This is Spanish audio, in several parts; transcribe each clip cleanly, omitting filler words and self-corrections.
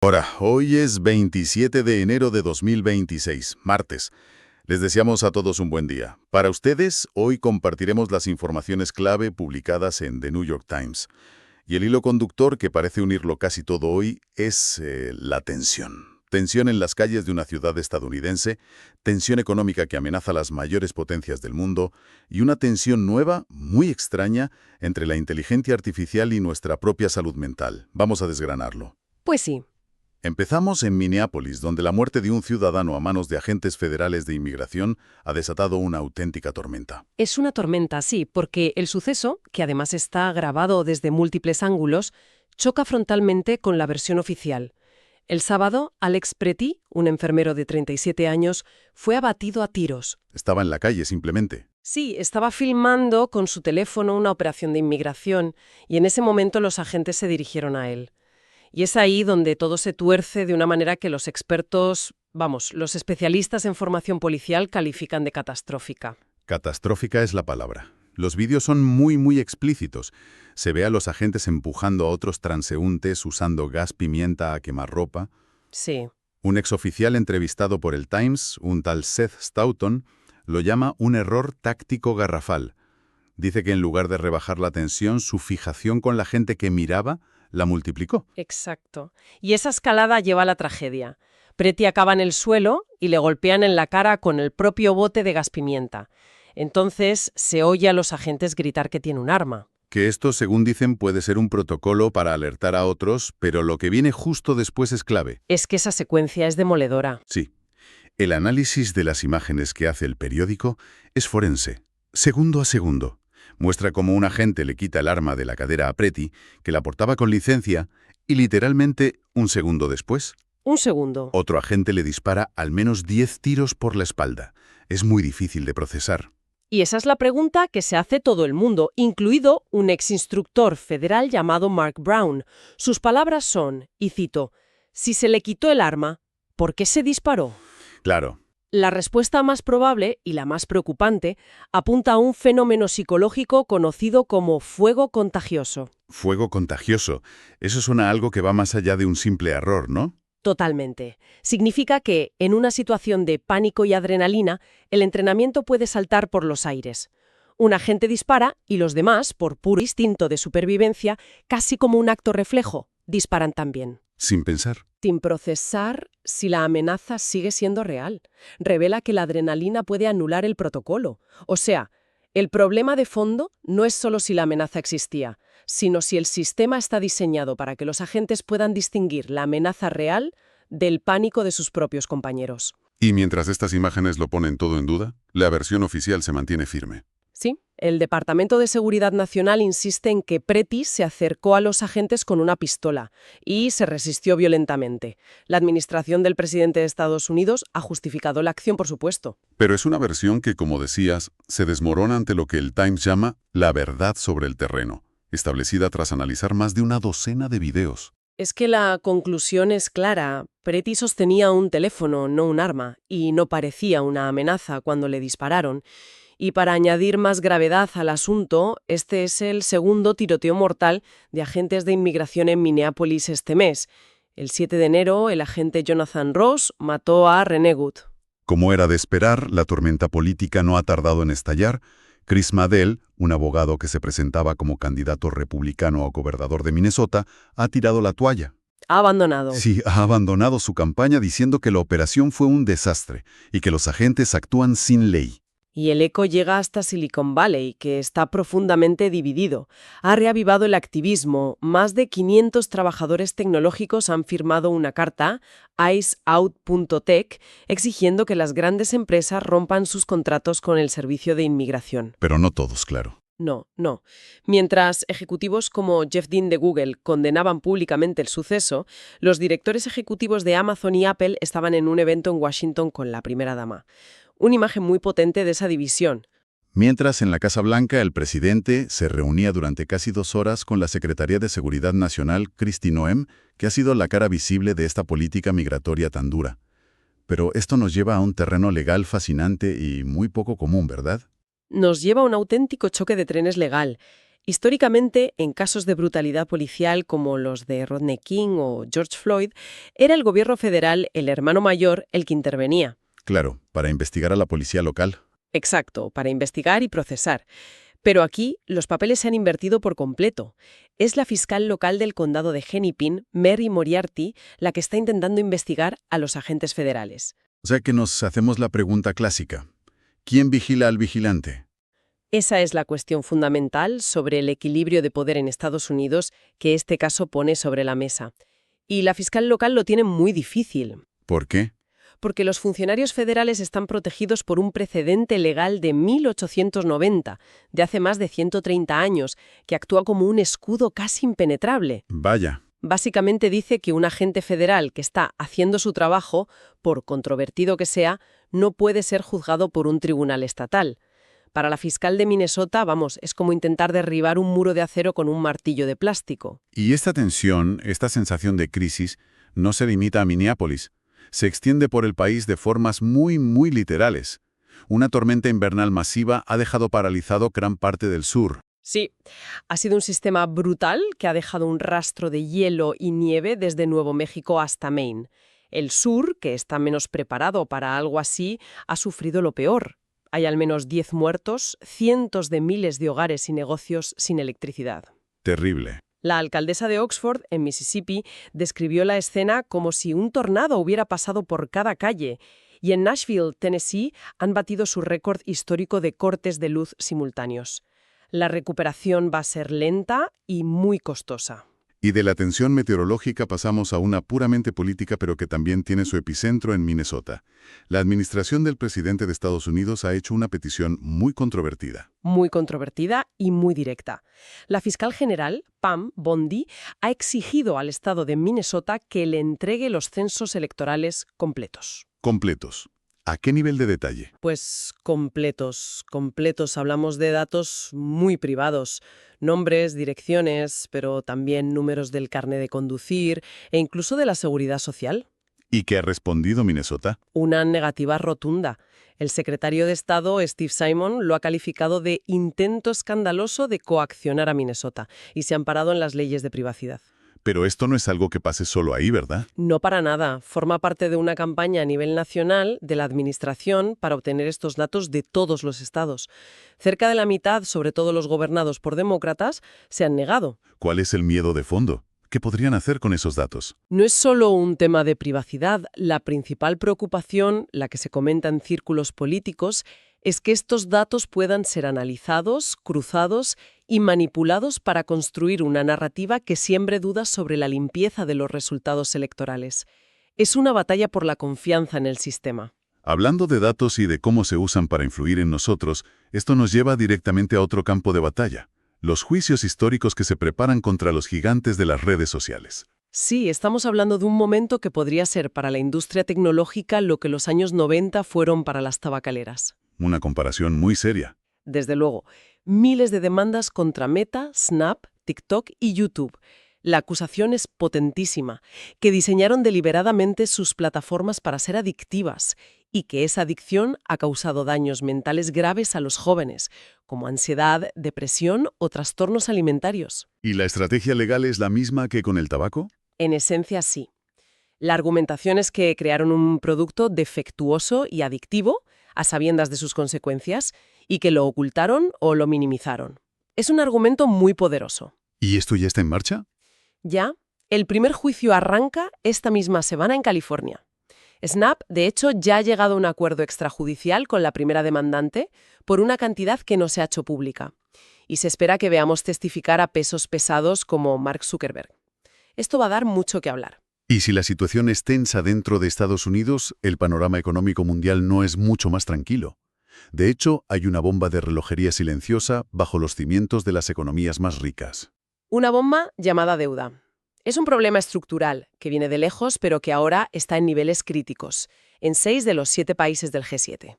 Ahora, hoy es 27 de enero de 2026, martes. Les deseamos a todos un buen día. Para ustedes, hoy compartiremos las informaciones clave publicadas en The New York Times. Y el hilo conductor que parece unirlo casi todo hoy es la tensión. Tensión en las calles de una ciudad estadounidense, tensión económica que amenaza a las mayores potencias del mundo y una tensión nueva, muy extraña, entre la inteligencia artificial y nuestra propia salud mental. Vamos a desgranarlo. Pues sí. Empezamos en Minneapolis, donde la muerte de un ciudadano a manos de agentes federales de inmigración ha desatado una auténtica tormenta. Es una tormenta, sí, porque el suceso, que además está grabado desde múltiples ángulos, choca frontalmente con la versión oficial. El sábado, Alex Pretty, un enfermero de 37 años, fue abatido a tiros. Estaba en la calle, simplemente. Sí, estaba filmando con su teléfono una operación de inmigración y en ese momento los agentes se dirigieron a él. Y es ahí donde todo se tuerce de una manera que los expertos, los especialistas en formación policial califican de catastrófica. Catastrófica es la palabra. Los vídeos son muy explícitos. Se ve a los agentes empujando a otros transeúntes usando gas pimienta a quemarropa. Sí. Un exoficial entrevistado por el Times, un tal Seth Stoughton, lo llama un error táctico garrafal. Dice que en lugar de rebajar la tensión, su fijación con la gente que miraba la multiplicó. Exacto. Y esa escalada lleva a la tragedia. Pretty acaba en el suelo y le golpean en la cara con el propio bote de gas pimienta. Entonces se oye a los agentes gritar que tiene un arma. Que esto, según dicen, puede ser un protocolo para alertar a otros, pero lo que viene justo después es clave. Es que esa secuencia es demoledora. Sí. El análisis de las imágenes que hace el periódico es forense, segundo a segundo. Muestra cómo un agente le quita el arma de la cadera a Pretty, que la portaba con licencia, y literalmente, un segundo después, Un segundo. otro agente le dispara al menos 10 tiros por la espalda. Es muy difícil de procesar. Y esa es la pregunta que se hace todo el mundo, incluido un exinstructor federal llamado Mark Brown. Sus palabras son, y cito, «Si se le quitó el arma, ¿por qué se disparó?». Claro. La respuesta más probable, y la más preocupante, apunta a un fenómeno psicológico conocido como fuego contagioso. Fuego contagioso. Eso suena a algo que va más allá de un simple error, ¿no? Totalmente. Significa que, en una situación de pánico y adrenalina, el entrenamiento puede saltar por los aires. Un agente dispara y los demás, por puro instinto de supervivencia, casi como un acto reflejo, disparan también. Sin pensar. Sin procesar si la amenaza sigue siendo real. Revela que la adrenalina puede anular el protocolo. O sea, el problema de fondo no es solo si la amenaza existía, sino si el sistema está diseñado para que los agentes puedan distinguir la amenaza real del pánico de sus propios compañeros. Y mientras estas imágenes lo ponen todo en duda, la versión oficial se mantiene firme. Sí, el Departamento de Seguridad Nacional insiste en que Pretty se acercó a los agentes con una pistola y se resistió violentamente. La administración del presidente de Estados Unidos ha justificado la acción, por supuesto. Pero es una versión que, como decías, se desmorona ante lo que el Times llama la verdad sobre el terreno, establecida tras analizar más de una docena de videos. Es que la conclusión es clara. Pretty sostenía un teléfono, no un arma, y no parecía una amenaza cuando le dispararon. Y para añadir más gravedad al asunto, este es el segundo tiroteo mortal de agentes de inmigración en Minneapolis este mes. El 7 de enero, el agente Jonathan Ross mató a Renee Good. Como era de esperar, la tormenta política no ha tardado en estallar. Chris Madell, un abogado que se presentaba como candidato republicano a gobernador de Minnesota, ha tirado la toalla. Ha abandonado. Sí, ha abandonado su campaña diciendo que la operación fue un desastre y que los agentes actúan sin ley. Y el eco llega hasta Silicon Valley, que está profundamente dividido. Ha reavivado el activismo. Más de 500 trabajadores tecnológicos han firmado una carta, IceOut.tech, exigiendo que las grandes empresas rompan sus contratos con el servicio de inmigración. Pero no todos, claro. No. Mientras ejecutivos como Jeff Dean de Google condenaban públicamente el suceso, los directores ejecutivos de Amazon y Apple estaban en un evento en Washington con la primera dama. Una imagen muy potente de esa división. Mientras en la Casa Blanca el presidente se reunía durante casi 2 horas con la Secretaría de Seguridad Nacional, Kristi Noem, que ha sido la cara visible de esta política migratoria tan dura. Pero esto nos lleva a un terreno legal fascinante y muy poco común, ¿verdad? Nos lleva a un auténtico choque de trenes legal. Históricamente, en casos de brutalidad policial como los de Rodney King o George Floyd, era el gobierno federal, el hermano mayor, el que intervenía. Claro, para investigar a la policía local. Exacto, para investigar y procesar. Pero aquí los papeles se han invertido por completo. Es la fiscal local del condado de Hennepin, Mary Moriarty, la que está intentando investigar a los agentes federales. O sea que nos hacemos la pregunta clásica. ¿Quién vigila al vigilante? Esa es la cuestión fundamental sobre el equilibrio de poder en Estados Unidos que este caso pone sobre la mesa. Y la fiscal local lo tiene muy difícil, ¿Por qué? porque los funcionarios federales están protegidos por un precedente legal de 1890, de hace más de 130 años, que actúa como un escudo casi impenetrable. Vaya. Básicamente dice que un agente federal que está haciendo su trabajo, por controvertido que sea, no puede ser juzgado por un tribunal estatal. Para la fiscal de Minnesota, vamos, es como intentar derribar un muro de acero con un martillo de plástico. Y esta tensión, esta sensación de crisis, no se limita a Minneapolis. Se extiende por el país de formas muy literales. Una tormenta invernal masiva ha dejado paralizado gran parte del sur. Sí, ha sido un sistema brutal que ha dejado un rastro de hielo y nieve desde Nuevo México hasta Maine. El sur, que está menos preparado para algo así, ha sufrido lo peor. Hay al menos 10 muertos, cientos de miles de hogares y negocios sin electricidad. Terrible. La alcaldesa de Oxford, en Mississippi, describió la escena como si un tornado hubiera pasado por cada calle. Y en Nashville, Tennessee, han batido su récord histórico de cortes de luz simultáneos. La recuperación va a ser lenta y muy costosa. Y de la tensión meteorológica pasamos a una puramente política, pero que también tiene su epicentro en Minnesota. La administración del presidente de Estados Unidos ha hecho una petición muy controvertida. Muy controvertida y muy directa. La fiscal general, Pam Bondi, ha exigido al estado de Minnesota que le entregue los censos electorales completos. Completos. ¿A qué nivel de detalle? Pues completos. Hablamos de datos muy privados. Nombres, direcciones, pero también números del carné de conducir e incluso de la seguridad social. ¿Y qué ha respondido Minnesota? Una negativa rotunda. El secretario de Estado, Steve Simon, lo ha calificado de intento escandaloso de coaccionar a Minnesota y se ha amparado en las leyes de privacidad. Pero esto no es algo que pase solo ahí, ¿verdad? No para nada. Forma parte de una campaña a nivel nacional de la Administración para obtener estos datos de todos los estados. Cerca de la mitad, sobre todo los gobernados por demócratas, se han negado. ¿Cuál es el miedo de fondo? ¿Qué podrían hacer con esos datos? No es solo un tema de privacidad. La principal preocupación, la que se comenta en círculos políticos, es que estos datos puedan ser analizados, cruzados y manipulados para construir una narrativa que siembre dudas sobre la limpieza de los resultados electorales. Es una batalla por la confianza en el sistema. Hablando de datos y de cómo se usan para influir en nosotros, esto nos lleva directamente a otro campo de batalla: los juicios históricos que se preparan contra los gigantes de las redes sociales. Sí, estamos hablando de un momento que podría ser para la industria tecnológica lo que los años 90 fueron para las tabacaleras. Una comparación muy seria. Desde luego, miles de demandas contra Meta, Snap, TikTok y YouTube. La acusación es potentísima, que diseñaron deliberadamente sus plataformas para ser adictivas y que esa adicción ha causado daños mentales graves a los jóvenes, como ansiedad, depresión o trastornos alimentarios. ¿Y la estrategia legal es la misma que con el tabaco? En esencia, sí. La argumentación es que crearon un producto defectuoso y adictivo, a sabiendas de sus consecuencias, y que lo ocultaron o lo minimizaron. Es un argumento muy poderoso. ¿Y esto ya está en marcha? Ya, el primer juicio arranca esta misma semana en California. Snap, de hecho, ya ha llegado a un acuerdo extrajudicial con la primera demandante por una cantidad que no se ha hecho pública. Y se espera que veamos testificar a pesos pesados como Mark Zuckerberg. Esto va a dar mucho que hablar. Y si la situación es tensa dentro de Estados Unidos, el panorama económico mundial no es mucho más tranquilo. De hecho, hay una bomba de relojería silenciosa bajo los cimientos de las economías más ricas. Una bomba llamada deuda. Es un problema estructural que viene de lejos, pero que ahora está en niveles críticos, en 6 de los 7 países del G7.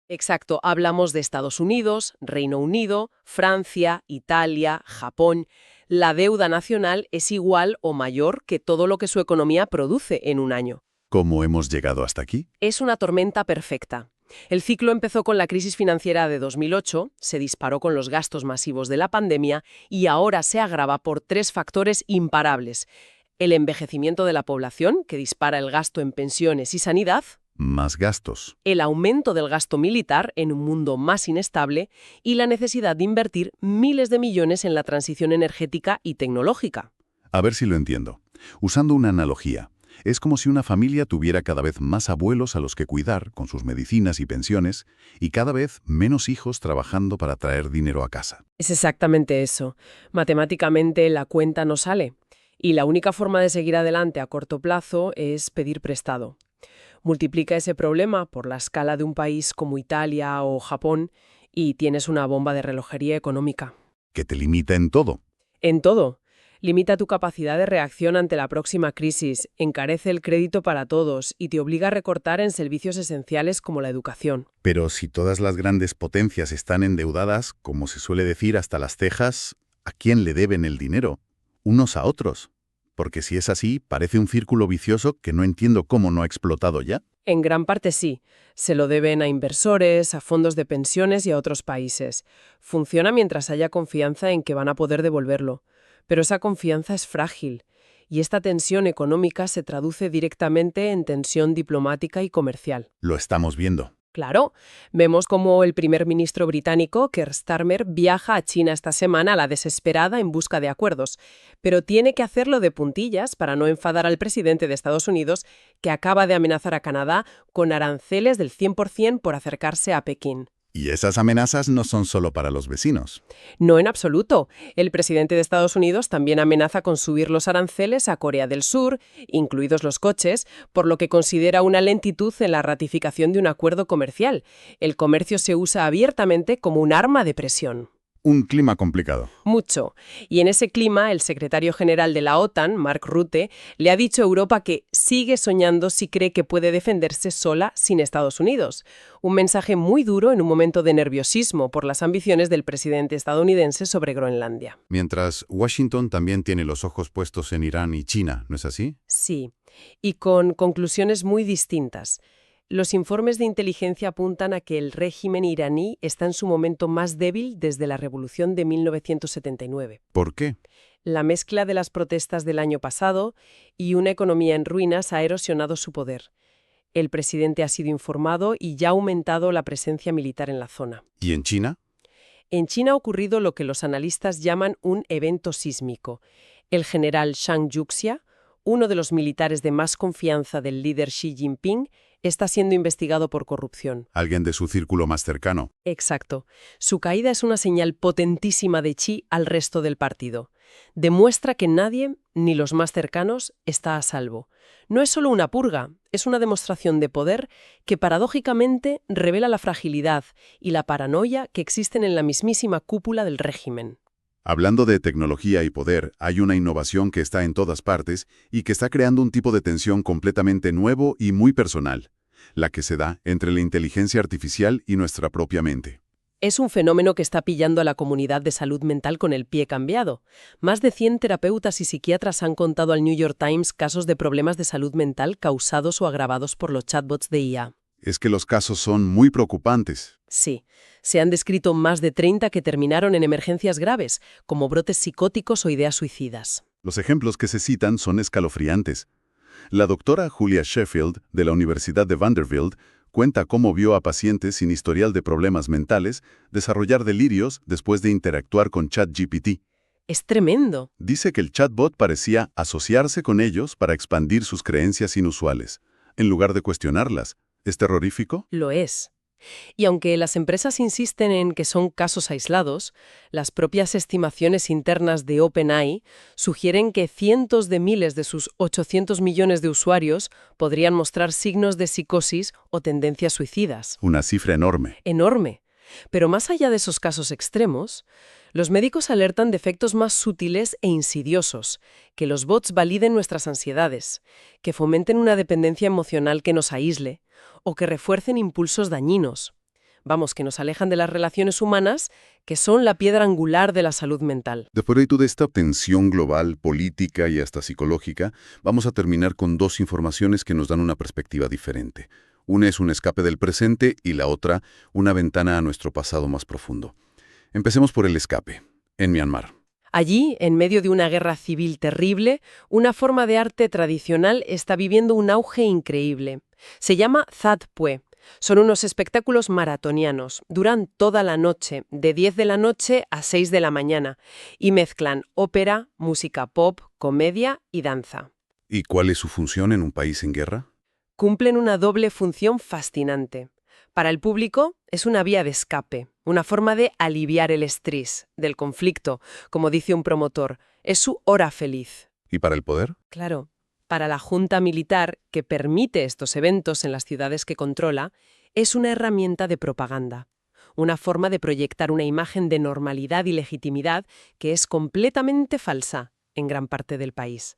Exacto, hablamos de Estados Unidos, Reino Unido, Francia, Italia, Japón. La deuda nacional es igual o mayor que todo lo que su economía produce en un año. ¿Cómo hemos llegado hasta aquí? Es una tormenta perfecta. El ciclo empezó con la crisis financiera de 2008, se disparó con los gastos masivos de la pandemia y ahora se agrava por tres factores imparables. El envejecimiento de la población, que dispara el gasto en pensiones y sanidad. Más gastos. El aumento del gasto militar en un mundo más inestable y la necesidad de invertir miles de millones en la transición energética y tecnológica. A ver si lo entiendo. Usando una analogía, es como si una familia tuviera cada vez más abuelos a los que cuidar con sus medicinas y pensiones y cada vez menos hijos trabajando para traer dinero a casa. Es exactamente eso. Matemáticamente la cuenta no sale. Y la única forma de seguir adelante a corto plazo es pedir prestado. Multiplica ese problema por la escala de un país como Italia o Japón y tienes una bomba de relojería económica. Que te limita en todo. En todo. Limita tu capacidad de reacción ante la próxima crisis, encarece el crédito para todos y te obliga a recortar en servicios esenciales como la educación. Pero si todas las grandes potencias están endeudadas, como se suele decir, hasta las cejas, ¿a quién le deben el dinero? Unos a otros. Porque si es así, parece un círculo vicioso que no entiendo cómo no ha explotado ya. En gran parte sí. Se lo deben a inversores, a fondos de pensiones y a otros países. Funciona mientras haya confianza en que van a poder devolverlo. Pero esa confianza es frágil. Y esta tensión económica se traduce directamente en tensión diplomática y comercial. Lo estamos viendo. Claro, vemos cómo el primer ministro británico, Keir Starmer, viaja a China esta semana a la desesperada en busca de acuerdos, pero tiene que hacerlo de puntillas para no enfadar al presidente de Estados Unidos, que acaba de amenazar a Canadá con aranceles del 100% por acercarse a Pekín. Y esas amenazas no son solo para los vecinos. No en absoluto. El presidente de Estados Unidos también amenaza con subir los aranceles a Corea del Sur, incluidos los coches, por lo que considera una lentitud en la ratificación de un acuerdo comercial. El comercio se usa abiertamente como un arma de presión. Un clima complicado. Mucho. Y en ese clima, el secretario general de la OTAN, Mark Rutte, le ha dicho a Europa que sigue soñando si cree que puede defenderse sola sin Estados Unidos. Un mensaje muy duro en un momento de nerviosismo por las ambiciones del presidente estadounidense sobre Groenlandia. Mientras Washington también tiene los ojos puestos en Irán y China, ¿no es así? Sí, y con conclusiones muy distintas. Los informes de inteligencia apuntan a que el régimen iraní está en su momento más débil desde la revolución de 1979. ¿Por qué? La mezcla de las protestas del año pasado y una economía en ruinas ha erosionado su poder. El presidente ha sido informado y ya ha aumentado la presencia militar en la zona. ¿Y en China? En China ha ocurrido lo que los analistas llaman un evento sísmico. El general Zhang Yuxia, uno de los militares de más confianza del líder Xi Jinping, está siendo investigado por corrupción. Alguien de su círculo más cercano. Exacto. Su caída es una señal potentísima de Xi al resto del partido. Demuestra que nadie, ni los más cercanos, está a salvo. No es solo una purga, es una demostración de poder que paradójicamente revela la fragilidad y la paranoia que existen en la mismísima cúpula del régimen. Hablando de tecnología y poder, hay una innovación que está en todas partes y que está creando un tipo de tensión completamente nuevo y muy personal, la que se da entre la inteligencia artificial y nuestra propia mente. Es un fenómeno que está pillando a la comunidad de salud mental con el pie cambiado. Más de 100 terapeutas y psiquiatras han contado al New York Times casos de problemas de salud mental causados o agravados por los chatbots de IA. Es que los casos son muy preocupantes. Sí, se han descrito más de 30 que terminaron en emergencias graves, como brotes psicóticos o ideas suicidas. Los ejemplos que se citan son escalofriantes. La doctora Julia Sheffield, de la Universidad de Vanderbilt, cuenta cómo vio a pacientes sin historial de problemas mentales desarrollar delirios después de interactuar con ChatGPT. Es tremendo. Dice que el chatbot parecía asociarse con ellos para expandir sus creencias inusuales, en lugar de cuestionarlas. ¿Es terrorífico? Lo es. Y aunque las empresas insisten en que son casos aislados, las propias estimaciones internas de OpenAI sugieren que cientos de miles de sus 800 millones de usuarios podrían mostrar signos de psicosis o tendencias suicidas. Una cifra enorme. Enorme. Pero más allá de esos casos extremos, los médicos alertan de efectos más sutiles e insidiosos, que los bots validen nuestras ansiedades, que fomenten una dependencia emocional que nos aísle, o que refuercen impulsos dañinos. Vamos, que nos alejan de las relaciones humanas, que son la piedra angular de la salud mental. Después de toda esta tensión global, política y hasta psicológica, vamos a terminar con dos informaciones que nos dan una perspectiva diferente. Una es un escape del presente y la otra, una ventana a nuestro pasado más profundo. Empecemos por el escape, en Myanmar. Allí, en medio de una guerra civil terrible, una forma de arte tradicional está viviendo un auge increíble. Se llama That Pue. Son unos espectáculos maratonianos. Duran toda la noche, de 10 de la noche a 6 de la mañana, y mezclan ópera, música pop, comedia y danza. ¿Y cuál es su función en un país en guerra? Cumplen una doble función fascinante. Para el público es una vía de escape, una forma de aliviar el estrés del conflicto, como dice un promotor. Es su hora feliz. ¿Y para el poder? Claro, para la junta militar que permite estos eventos en las ciudades que controla, es una herramienta de propaganda, una forma de proyectar una imagen de normalidad y legitimidad que es completamente falsa en gran parte del país.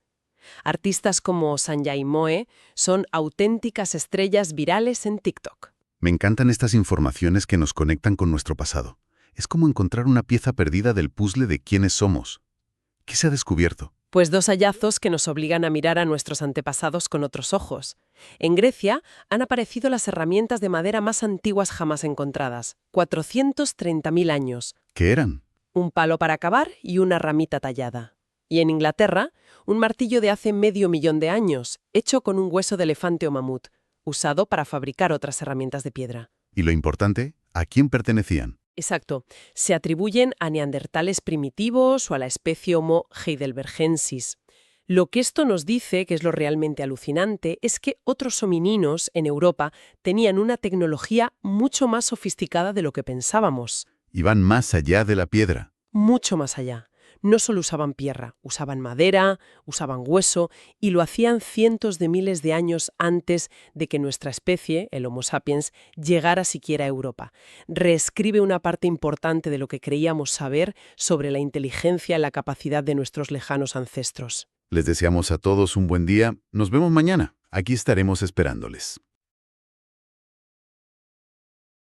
Artistas como Sanjay Moe son auténticas estrellas virales en TikTok. Me encantan estas informaciones que nos conectan con nuestro pasado. Es como encontrar una pieza perdida del puzzle de quiénes somos. ¿Qué se ha descubierto? Pues dos hallazgos que nos obligan a mirar a nuestros antepasados con otros ojos. En Grecia han aparecido las herramientas de madera más antiguas jamás encontradas, 430.000 años. ¿Qué eran? Un palo para cavar y una ramita tallada. Y en Inglaterra, un martillo de hace 500.000 de años, hecho con un hueso de elefante o mamut, usado para fabricar otras herramientas de piedra. Y lo importante, ¿a quién pertenecían? Exacto. Se atribuyen a neandertales primitivos o a la especie Homo heidelbergensis. Lo que esto nos dice, que es lo realmente alucinante, es que otros homininos en Europa tenían una tecnología mucho más sofisticada de lo que pensábamos. Y van más allá de la piedra. Mucho más allá. No solo usaban piedra, usaban madera, usaban hueso, y lo hacían cientos de miles de años antes de que nuestra especie, el Homo sapiens, llegara siquiera a Europa. Reescribe una parte importante de lo que creíamos saber sobre la inteligencia y la capacidad de nuestros lejanos ancestros. Les deseamos a todos un buen día. Nos vemos mañana. Aquí estaremos esperándoles.